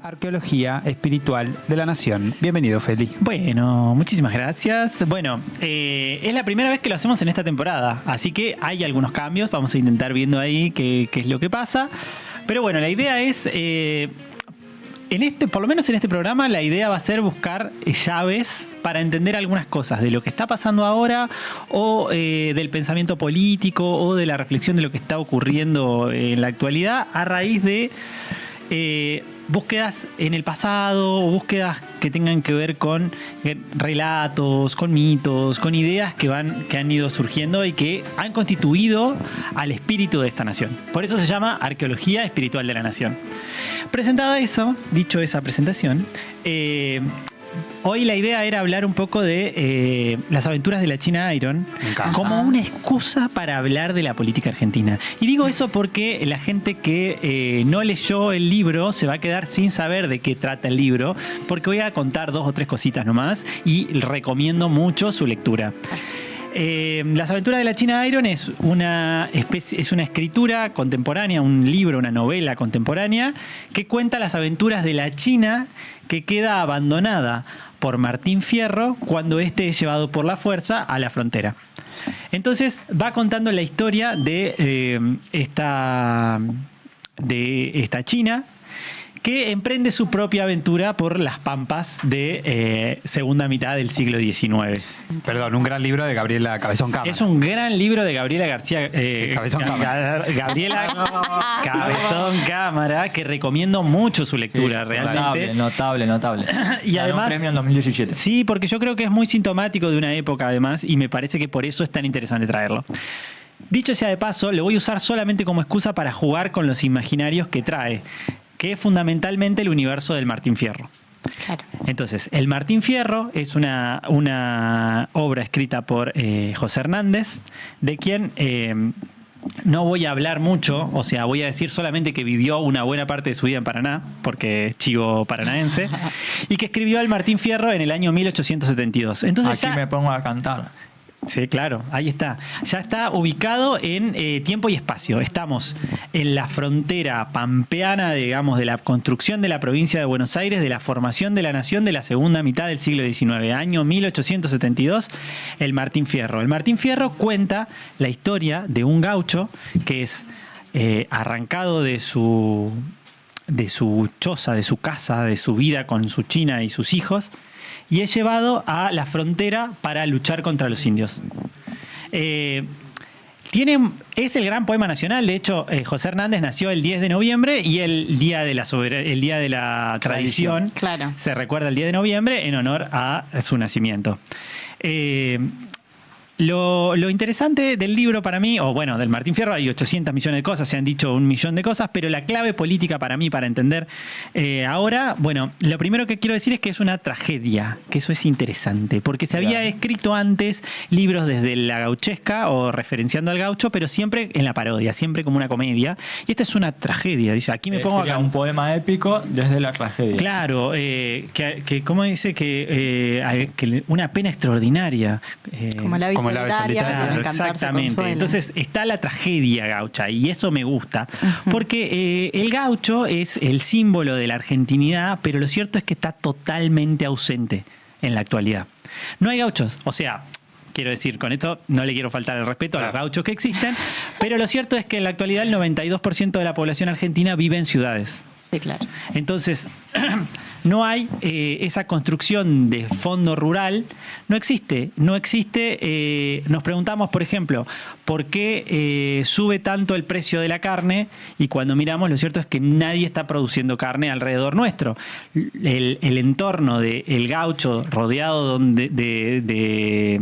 Arqueología Espiritual de la Nación. Bienvenido, Feli. Bueno, muchísimas gracias. Bueno, es la primera vez que lo hacemos en esta temporada, así que hay algunos cambios. Vamos a intentar viendo ahí qué es lo que pasa. Pero bueno, la idea es, por lo menos en este programa, la idea va a ser buscar llaves para entender algunas cosas de lo que está pasando ahora o del pensamiento político o de la reflexión de lo que está ocurriendo en la actualidad a raíz de búsquedas en el pasado o búsquedas que tengan que ver con relatos, con mitos, con ideas que han ido surgiendo y que han constituido al espíritu de esta nación. Por eso se llama Arqueología Espiritual de la Nación. Presentado eso, dicho esa presentación, hoy la idea era hablar un poco de las aventuras de la China Iron como una excusa para hablar de la política argentina. Y digo eso porque la gente que no leyó el libro se va a quedar sin saber de qué trata el libro, porque voy a contar 2 o 3 cositas nomás y recomiendo mucho su lectura. Las aventuras de la China Iron es una escritura contemporánea, un libro, una novela contemporánea que cuenta las aventuras de la China que queda abandonada por Martín Fierro cuando éste es llevado por la fuerza a la frontera. Entonces va contando la historia de esta China que emprende su propia aventura por las pampas de segunda mitad del siglo XIX. Perdón, un gran libro de Gabriela Cabezón Cámara. Es un gran libro de Gabriela García Cabezón Cámara. Gabriela Cabezón Cámara, que recomiendo mucho su lectura, sí, realmente. Notable. Y ganó además, un premio en 2017. Sí, porque yo creo que es muy sintomático de una época, además, y me parece que por eso es tan interesante traerlo. Dicho sea de paso, lo voy a usar solamente como excusa para jugar con los imaginarios que trae, que es fundamentalmente el universo del Martín Fierro. Claro. Entonces, el Martín Fierro es una obra escrita por José Hernández, de quien no voy a hablar mucho, o sea, voy a decir solamente que vivió una buena parte de su vida en Paraná, porque es chivo paranaense, y que escribió el Martín Fierro en el año 1872. Entonces, aquí me pongo a cantar. Sí, claro, ahí está. Ya está ubicado en tiempo y espacio. Estamos en la frontera pampeana, digamos, de la construcción de la provincia de Buenos Aires, de la formación de la nación de la segunda mitad del siglo XIX, año 1872, el Martín Fierro. El Martín Fierro cuenta la historia de un gaucho que es arrancado de su choza, de su casa, de su vida con su china y sus hijos, y es llevado a la frontera para luchar contra los indios. Es el gran poema nacional. De hecho, José Hernández nació el 10 de noviembre y el día de la tradición, claro, se recuerda el 10 de noviembre en honor a su nacimiento. Lo interesante del libro para mí, o bueno, del Martín Fierro, hay 800 millones de cosas, se han dicho 1 millón de cosas, pero la clave política para mí, para entender ahora, bueno, lo primero que quiero decir es que es una tragedia, que eso es interesante, porque se había escrito antes libros desde la gauchesca o referenciando al gaucho, pero siempre en la parodia, siempre como una comedia, y esta es una tragedia, dice, aquí me pongo sería un poema épico desde la tragedia. Claro, ¿cómo dice? Que una pena extraordinaria. Como la como la ave solitaria. Claro, exactamente. Entonces está la tragedia gaucha y eso me gusta, porque el gaucho es el símbolo de la argentinidad, pero lo cierto es que está totalmente ausente en la actualidad. No hay gauchos, o sea, quiero decir, con esto no le quiero faltar el respeto a los gauchos que existen, pero lo cierto es que en la actualidad el 92% de la población argentina vive en ciudades. Sí, claro. Entonces, no hay esa construcción de fondo rural, no existe. Nos preguntamos, por ejemplo, ¿por qué sube tanto el precio de la carne? Y cuando miramos, lo cierto es que nadie está produciendo carne alrededor nuestro. El entorno del gaucho rodeado de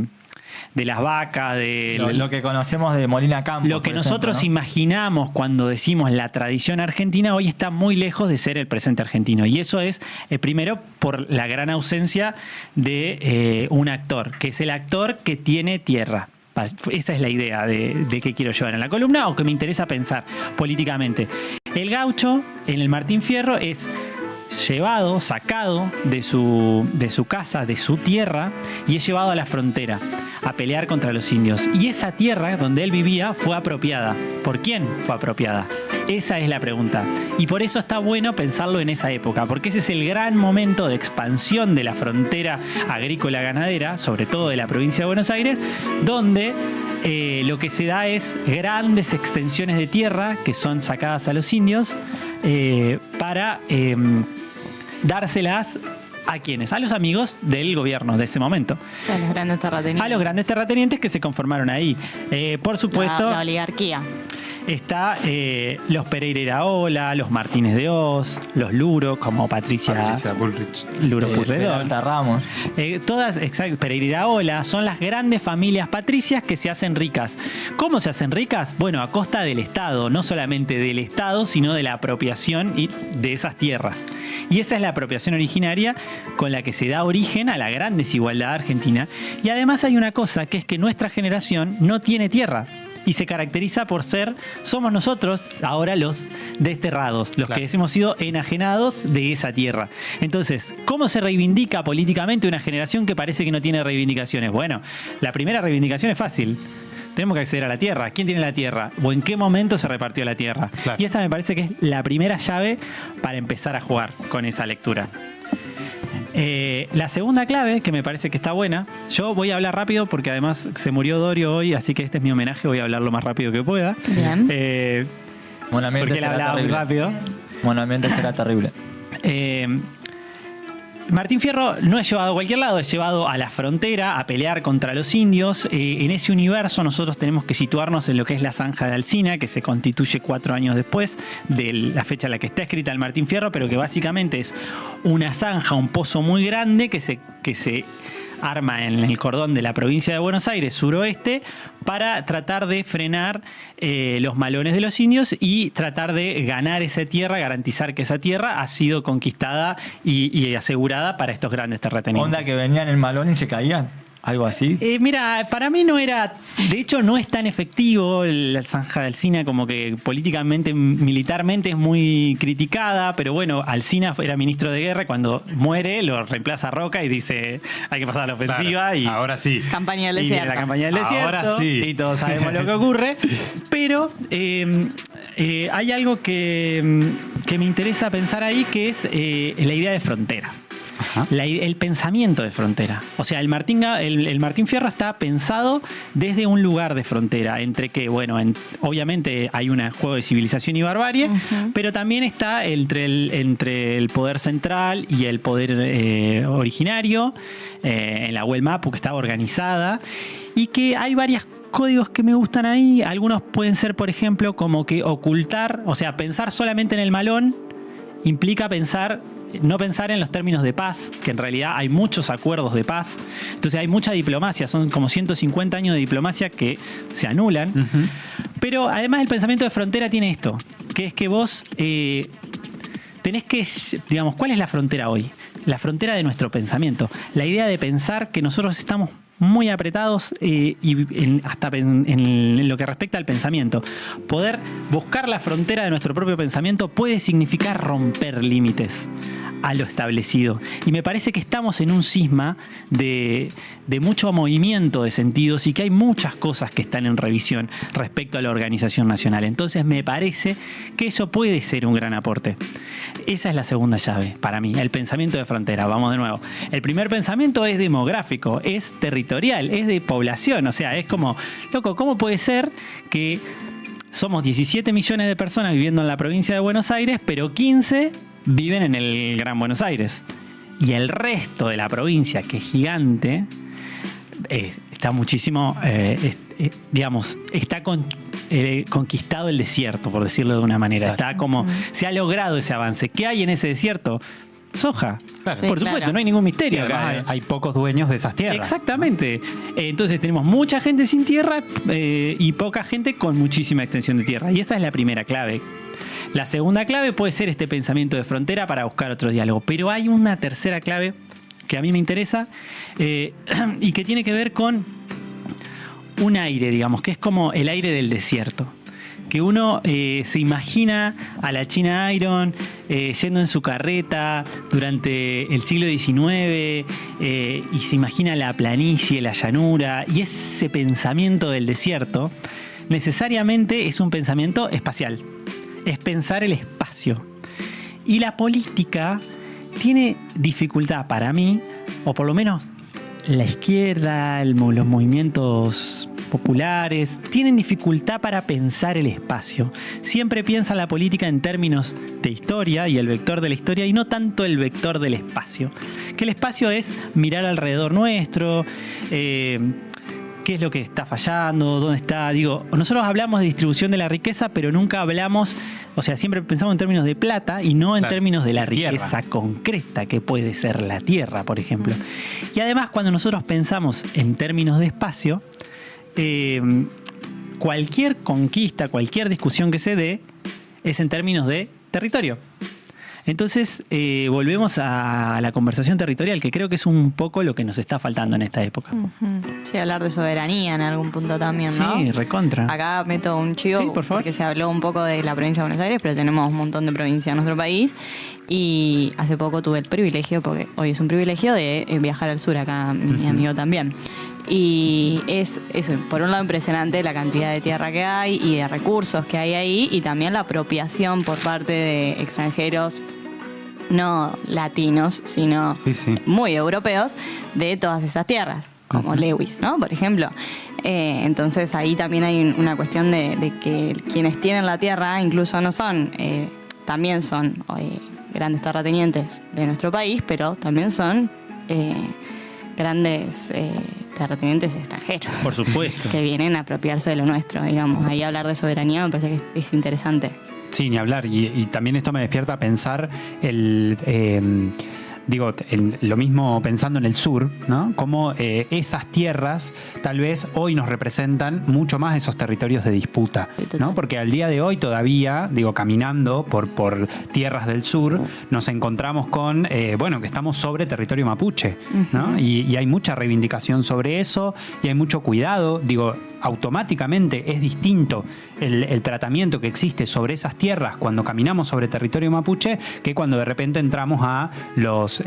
las vacas, de lo que conocemos de Molina Campos. Lo que nosotros imaginamos cuando decimos la tradición argentina, hoy está muy lejos de ser el presente argentino. Y eso es, primero, por la gran ausencia de un actor, que es el actor que tiene tierra. Esa es la idea de que quiero llevar en la columna o que me interesa pensar políticamente. El gaucho, en el Martín Fierro, es llevado, sacado de su casa, de su tierra, y es llevado a la frontera a pelear contra los indios. Y esa tierra donde él vivía fue apropiada. ¿Por quién fue apropiada? Esa es la pregunta. Y por eso está bueno pensarlo en esa época, porque ese es el gran momento de expansión de la frontera agrícola ganadera, sobre todo de la provincia de Buenos Aires, donde lo que se da es grandes extensiones de tierra que son sacadas a los indios para dárselas ¿a quiénes? A los amigos del gobierno de ese momento. A los grandes terratenientes. A los grandes terratenientes que se conformaron ahí. Por supuesto, La oligarquía. está los Pereira Iraola, los Martínez de Oz, los Luro, como Patricia Bullrich. Luro Pueyrredón. Peralta Ramos. Todas, exacto, Pereira Iraola, son las grandes familias patricias que se hacen ricas. ¿Cómo se hacen ricas? Bueno, a costa del Estado, no solamente del Estado, sino de la apropiación de esas tierras. Y esa es la apropiación originaria con la que se da origen a la gran desigualdad argentina. Y además hay una cosa, que es que nuestra generación no tiene tierra. Y se caracteriza por somos nosotros ahora los desterrados, los Claro. que hemos sido enajenados de esa tierra. Entonces, ¿cómo se reivindica políticamente una generación que parece que no tiene reivindicaciones? Bueno, la primera reivindicación es fácil. Tenemos que acceder a la tierra. ¿Quién tiene la tierra? ¿O en qué momento se repartió la tierra? Claro. Y esa me parece que es la primera llave para empezar a jugar con esa lectura. La segunda clave, que me parece que está buena, yo voy a hablar rápido porque además se murió Dorio hoy, así que este es mi homenaje, voy a hablar lo más rápido que pueda. Bien. Buen ambiente Porque él será hablaba muy terrible. rápido. Buen ambiente será terrible. Martín Fierro no es llevado a cualquier lado, es llevado a la frontera a pelear contra los indios. En ese universo nosotros tenemos que situarnos en lo que es la zanja de Alsina, que se constituye 4 años después de la fecha en la que está escrita el Martín Fierro, pero que básicamente es una zanja, un pozo muy grande que se arma en el cordón de la provincia de Buenos Aires, suroeste, para tratar de frenar los malones de los indios y tratar de ganar esa tierra, garantizar que esa tierra ha sido conquistada y asegurada para estos grandes terratenientes. Onda que venían en el malón y se caían. Algo así. Mira, para mí no era, de hecho no es tan efectivo la zanja de Alsina, como que políticamente, militarmente es muy criticada, pero bueno, Alsina era ministro de guerra, cuando muere lo reemplaza Roca y dice hay que pasar a la ofensiva. Claro, y ahora sí. Campaña del y viene desierto. la campaña del desierto. Ahora sí. Y todos sabemos lo que ocurre. Pero hay algo que me interesa pensar ahí, que es la idea de frontera. Ajá. El pensamiento de frontera. O sea, el Martín Fierro está pensado desde un lugar de frontera, entre que, bueno, obviamente hay un juego de civilización y barbarie, pero también está entre el poder central y el poder originario, en la Huel Mapu, que estaba organizada, y que hay varios códigos que me gustan ahí. Algunos pueden ser, por ejemplo, como que ocultar, o sea, pensar solamente en el malón implica no pensar en los términos de paz, que en realidad hay muchos acuerdos de paz. Entonces hay mucha diplomacia, son como 150 años de diplomacia que se anulan. Ujú. Pero además el pensamiento de frontera tiene esto, que es que vos tenés que, digamos, ¿cuál es la frontera hoy? La frontera de nuestro pensamiento. La idea de pensar que nosotros estamos muy apretados hasta en lo que respecta al pensamiento. Poder buscar la frontera de nuestro propio pensamiento puede significar romper límites a lo establecido. Y me parece que estamos en un cisma de mucho movimiento de sentidos y que hay muchas cosas que están en revisión respecto a la organización nacional. Entonces me parece que eso puede ser un gran aporte. Esa es la segunda llave para mí, el pensamiento de frontera. Vamos de nuevo. El primer pensamiento es demográfico, es territorial, es de población. O sea, es como, loco, ¿cómo puede ser que somos 17 millones de personas viviendo en la provincia de Buenos Aires, pero 15 viven en el Gran Buenos Aires? Y el resto de la provincia, que es gigante, está muchísimo, digamos, está conquistado el desierto, por decirlo de una manera. Claro. Está como, se ha logrado ese avance. ¿Qué hay en ese desierto? Soja. Claro. Sí, Por supuesto, claro. no hay ningún Sí, misterio acá. además hay pocos dueños de esas tierras. Exactamente. Entonces tenemos mucha gente sin tierra y poca gente con muchísima extensión de tierra. Y esa es la primera clave. La segunda clave puede ser este pensamiento de frontera para buscar otro diálogo. Pero hay una tercera clave que a mí me interesa y que tiene que ver con un aire, digamos, que es como el aire del desierto. que uno se imagina a la China Iron yendo en su carreta durante el siglo XIX y se imagina la planicie, la llanura y ese pensamiento del desierto necesariamente es un pensamiento espacial, es pensar el espacio. Y la política tiene dificultad para mí, o por lo menos la izquierda, los movimientos populares, tienen dificultad para pensar el espacio. Siempre piensan la política en términos de historia y el vector de la historia y no tanto el vector del espacio. Que el espacio es mirar alrededor nuestro, qué es lo que está fallando, dónde está. Digo, nosotros hablamos de distribución de la riqueza, pero nunca hablamos, o sea, siempre pensamos en términos de plata y no en términos de la riqueza concreta que puede ser la tierra, por ejemplo. Y además, cuando nosotros pensamos en términos de espacio, cualquier conquista, cualquier discusión que se dé es en términos de territorio. Entonces, volvemos a la conversación territorial, que creo que es un poco lo que nos está faltando en esta época. Sí, hablar de soberanía en algún punto también, ¿no? Sí, recontra. Acá meto un chivo, sí, por favor, porque se habló un poco de la provincia de Buenos Aires, pero tenemos un montón de provincias en nuestro país. Y hace poco tuve el privilegio, porque hoy es un privilegio, de viajar al sur, acá mi amigo también. Y es eso, por un lado impresionante la cantidad de tierra que hay y de recursos que hay ahí, y también la apropiación por parte de extranjeros no latinos, sino muy europeos, de todas esas tierras, como Lewis, ¿no? Por ejemplo. Entonces ahí también hay una cuestión de que quienes tienen la tierra incluso no son, también son grandes terratenientes de nuestro país, pero también son grandes terratenientes extranjeros. Por supuesto. Que vienen a apropiarse de lo nuestro, digamos. Ahí hablar de soberanía me parece que es interesante. Sí, ni hablar. Y también esto me despierta a pensar lo mismo pensando en el sur, ¿no? Cómo esas tierras tal vez hoy nos representan mucho más esos territorios de disputa, ¿no? Porque al día de hoy todavía, caminando por tierras del sur, nos encontramos con, que estamos sobre territorio mapuche, ¿no? Y hay mucha reivindicación sobre eso y hay mucho cuidado, automáticamente es distinto el tratamiento que existe sobre esas tierras cuando caminamos sobre territorio mapuche que cuando de repente entramos a los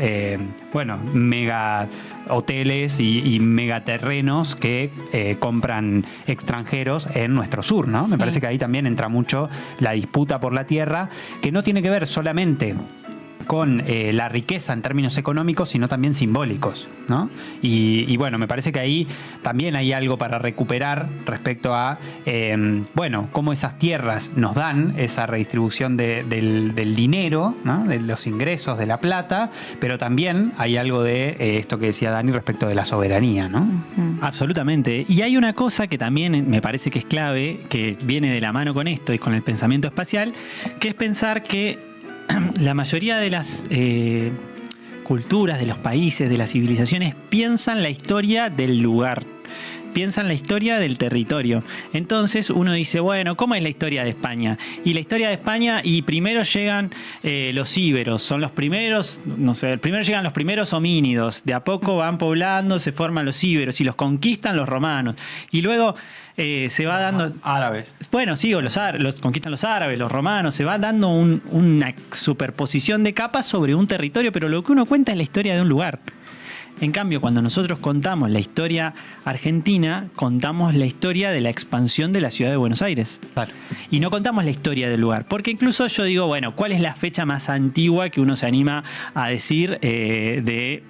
mega hoteles y megaterrenos que compran extranjeros en nuestro sur, ¿no? Me parece que ahí también entra mucho la disputa por la tierra, que no tiene que ver solamente con la riqueza en términos económicos, sino también simbólicos, ¿no? Y me parece que ahí también hay algo para recuperar respecto a, cómo esas tierras nos dan esa redistribución del dinero, ¿no? De los ingresos, de la plata, pero también hay algo de esto que decía Dani respecto de la soberanía, ¿no? Absolutamente. Y hay una cosa que también me parece que es clave, que viene de la mano con esto y con el pensamiento espacial, que es pensar que la mayoría de las culturas, de los países, de las civilizaciones, piensan la historia del lugar, piensan la historia del territorio. Entonces uno dice, bueno, ¿cómo es la historia de España? Y la historia de España, y primero llegan los íberos, son los primeros, primero llegan los primeros homínidos, de a poco van poblando, se forman los íberos y los conquistan los romanos. Y luego se va dando... Árabes. Bueno, sí, los conquistan los árabes, los romanos, se va dando una superposición de capas sobre un territorio, pero lo que uno cuenta es la historia de un lugar. En cambio, cuando nosotros contamos la historia argentina, contamos la historia de la expansión de la ciudad de Buenos Aires. Claro. Y no contamos la historia del lugar. Porque incluso yo digo, bueno, ¿cuál es la fecha más antigua que uno se anima a decir de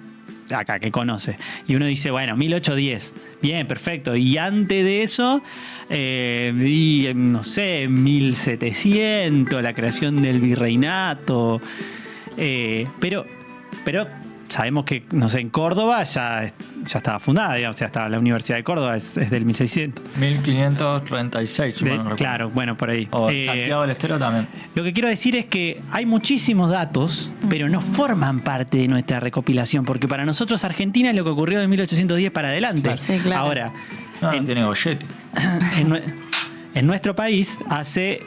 acá, que conoce? Y uno dice, bueno, 1810. Bien, perfecto. Y antes de eso, no sé, 1700, la creación del virreinato. Pero sabemos que, no sé, en Córdoba ya estaba fundada, digamos, ya estaba la Universidad de Córdoba, es del 1600. 1536, si mal no recuerdo. Claro, bueno, por ahí. O Santiago del Estero también. Lo que quiero decir es que hay muchísimos datos, pero no forman parte de nuestra recopilación, porque para nosotros Argentina es lo que ocurrió de 1810 para adelante. Claro. Sí, claro. Ahora, No tiene gollete. en nuestro país hace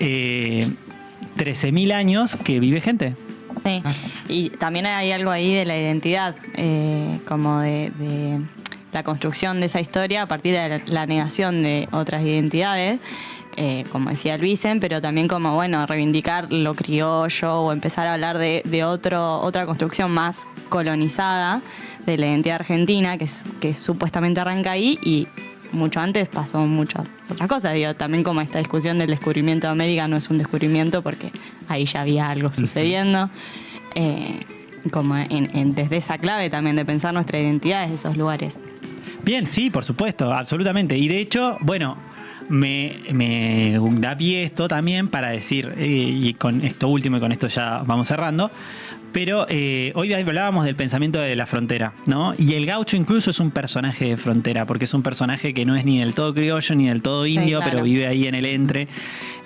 13.000 años que vive gente. Sí, y también hay algo ahí de la identidad, como de la construcción de esa historia a partir de la negación de otras identidades, como decía Luisen, pero también como, bueno, reivindicar lo criollo o empezar a hablar de otra construcción más colonizada de la identidad argentina, que supuestamente arranca ahí y mucho antes pasó muchas otras cosas. Digo, también como esta discusión del descubrimiento de América no es un descubrimiento porque ahí ya había algo sucediendo. Como desde esa clave también de pensar nuestra identidad desde esos lugares. Bien, sí, por supuesto, absolutamente. Y de hecho, bueno, me da pie esto también para decir, y con esto último y con esto ya vamos cerrando, pero hoy hablábamos del pensamiento de la frontera, ¿no? Y el gaucho incluso es un personaje de frontera, porque es un personaje que no es ni del todo criollo ni del todo indio, claro, pero vive ahí en el entre.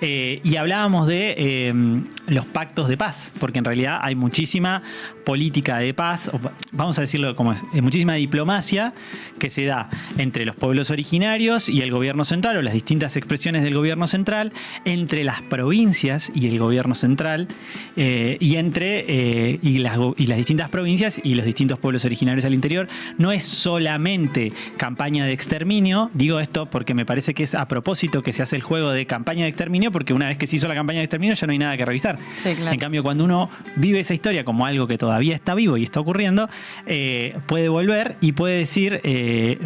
Y hablábamos de los pactos de paz, porque en realidad hay muchísima política de paz, vamos a decirlo como es, muchísima diplomacia que se da entre los pueblos originarios y el gobierno central, o las distintas expresiones del gobierno central, entre las provincias y el gobierno central, y entre las distintas provincias y los distintos pueblos originarios al interior. No es solamente campaña de exterminio, digo esto porque me parece que es a propósito que se hace el juego de campaña de exterminio, porque una vez que se hizo la campaña de exterminio ya no hay nada que revisar. Sí, claro. En cambio, cuando uno vive esa historia como algo que todavía está vivo y está ocurriendo, puede volver y puede decir,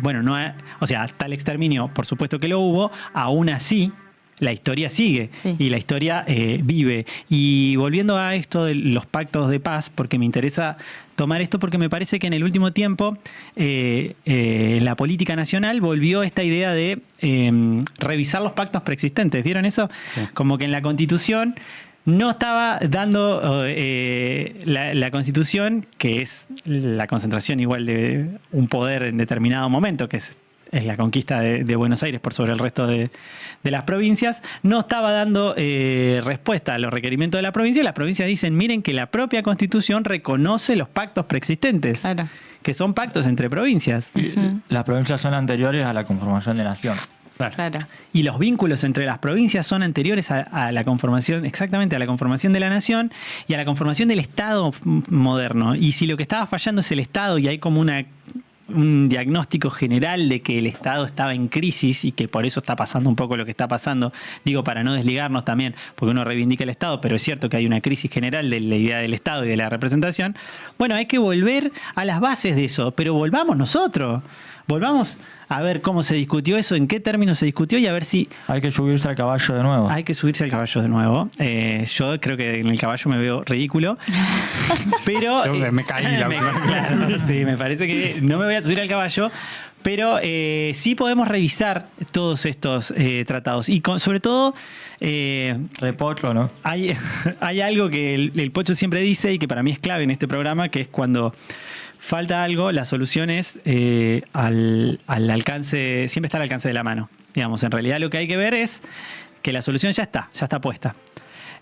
bueno, no, o sea, tal exterminio, por supuesto que lo hubo, aún así la historia sigue, sí, y la historia vive. Y volviendo a esto de los pactos de paz, porque me interesa tomar esto porque me parece que en el último tiempo la política nacional volvió a esta idea de revisar los pactos preexistentes. ¿Vieron eso? Sí. Como que en la Constitución no estaba dando la Constitución, que es la concentración igual de un poder en determinado momento, que es la conquista de Buenos Aires por sobre el resto de las provincias, no estaba dando respuesta a los requerimientos de la provincia, y las provincias dicen, miren que la propia Constitución reconoce los pactos preexistentes, claro, que son pactos entre provincias. Las provincias son anteriores a la conformación de nación. Claro. Claro. Y los vínculos entre las provincias son anteriores a la conformación, exactamente, a la conformación de la nación y a la conformación del Estado moderno. Y si lo que estaba fallando es el Estado y hay como un diagnóstico general de que el Estado estaba en crisis y que por eso está pasando un poco lo que está pasando, digo, para no desligarnos también, porque uno reivindica el Estado, pero es cierto que hay una crisis general de la idea del Estado y de la representación. Bueno, hay que volver a las bases de eso, pero volvamos nosotros, volvamos a ver cómo se discutió eso, en qué términos se discutió y a ver si... Hay que subirse al caballo de nuevo. Hay que subirse al caballo de nuevo. Yo creo que en el caballo me veo ridículo, pero... Yo me caí la claro, sí, me parece que no me voy a subir al caballo, pero sí podemos revisar todos estos tratados y sobre todo... de Pocho, ¿no? Hay algo que el Pocho siempre dice y que para mí es clave en este programa, que es cuando... falta algo, la solución es al alcance, siempre está al alcance de la mano. Digamos, en realidad lo que hay que ver es que la solución ya está puesta.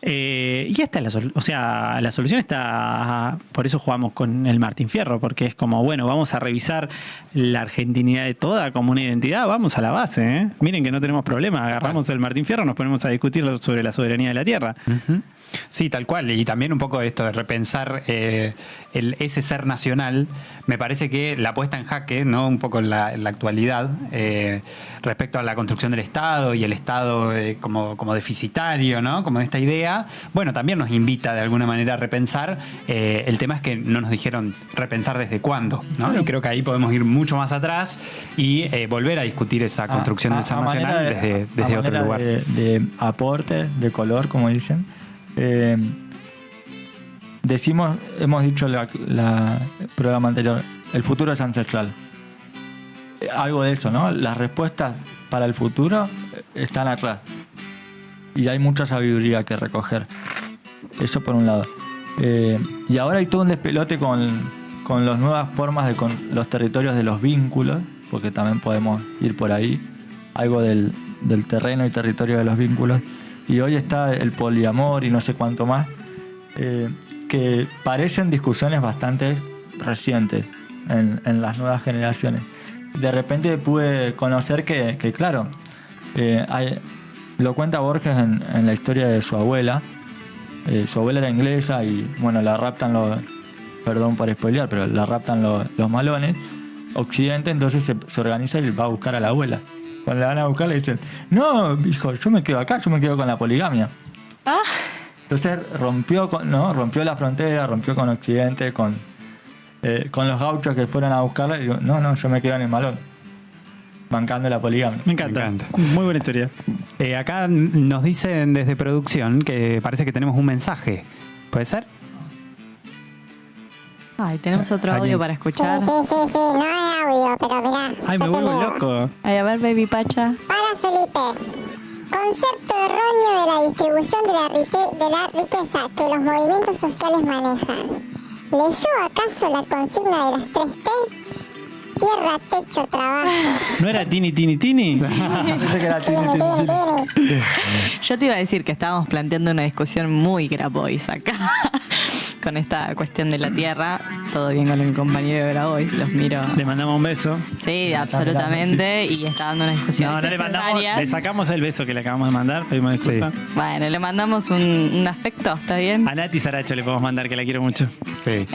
Y esta es la solución, o sea, la solución está, por eso jugamos con el Martín Fierro, porque es como, bueno, vamos a revisar la argentinidad de toda como una identidad, vamos a la base, ¿eh? Miren que no tenemos problema, agarramos el Martín Fierro, nos ponemos a discutir sobre la soberanía de la tierra. Uh-huh. Sí, tal cual. Y también un poco esto de repensar ese ser nacional. Me parece que la puesta en jaque, ¿no? Un poco en la actualidad, respecto a la construcción del Estado y el Estado como deficitario, ¿no? Como esta idea, bueno, también nos invita de alguna manera a repensar. El tema es que no nos dijeron repensar desde cuándo, ¿no? Y creo que ahí podemos ir mucho más atrás y volver a discutir esa construcción del ser nacional desde otro lugar. De aporte, de color, como dicen. Hemos dicho el programa anterior, el futuro es ancestral. Algo de eso, ¿no? Las respuestas para el futuro están atrás. Y hay mucha sabiduría que recoger. Eso por un lado. Y ahora hay todo un despelote con las nuevas formas con los territorios de los vínculos, porque también podemos ir por ahí. Algo del terreno y territorio de los vínculos. Y hoy está el poliamor y no sé cuánto más, que parecen discusiones bastante recientes en las nuevas generaciones. De repente pude conocer que claro, lo cuenta Borges en la historia de su abuela. Su abuela era inglesa y bueno, la raptan perdón por spoilear, pero la raptan los malones. Occidente entonces se organiza y va a buscar a la abuela cuando la van a buscar le dicen, no, hijo, yo me quedo acá, yo me quedo con la poligamia. Ah, Entonces rompió la frontera, rompió con Occidente, con los gauchos que fueron a buscarla. Y digo, no, yo me quedo en el malón, bancando la poligamia. Me encanta. Me encanta. Muy buena historia. Acá nos dicen desde producción que parece que tenemos un mensaje. ¿Puede ser? ay, tenemos otro audio para escuchar. Sí, no hay audio, pero mirá. Ay, me yo te vuelvo leo. loco. Ay, a ver, Baby Pacha. Para Felipe. Concepto erróneo de la distribución de la riqueza que los movimientos sociales manejan. ¿Leyó acaso la consigna de las 3T? Tierra, techo, trabajo. ¿No era Tini, Tini, Tini? Pensé que era Tiene. Yo te iba a decir que estábamos planteando una discusión muy Grabois acá. Con esta cuestión de la tierra. Todo bien con el compañero de Grabois, los miro. Le mandamos un beso. Sí, absolutamente. Y está dando una discusión. No, no le mandamos, le sacamos el beso que le acabamos de mandar, pedimos disculpas. Bueno, le mandamos un afecto, ¿está bien? A Nati Saracho le podemos mandar, que la quiero mucho. Sí.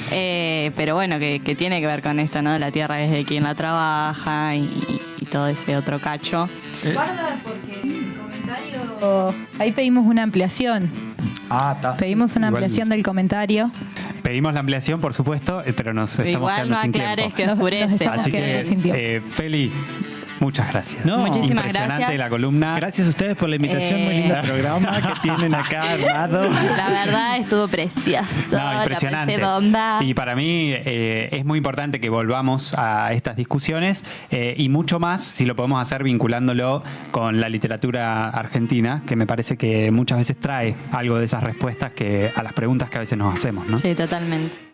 Pero bueno, que tiene que ver con esto, ¿no? La tierra es de quien la trabaja y todo ese otro cacho. Guarda, porque en el comentario ahí pedimos una ampliación. Está. Pedimos una Igual- ampliación del comentario. Pedimos la ampliación, por supuesto, pero nos estamos Igual quedando no sin aclares tiempo. que Nos oscurece. estamos Así quedando sin que, tiempo. Feli, muchas gracias. No. Muchísimas Impresionante gracias. la columna. Gracias a ustedes por la invitación, muy lindo programa que tienen acá armado. La verdad estuvo precioso. No, impresionante. La pasé bomba. Y para mí es muy importante que volvamos a estas discusiones y mucho más si lo podemos hacer vinculándolo con la literatura argentina, que me parece que muchas veces trae algo de esas respuestas a las preguntas que a veces nos hacemos, ¿no? Sí, totalmente.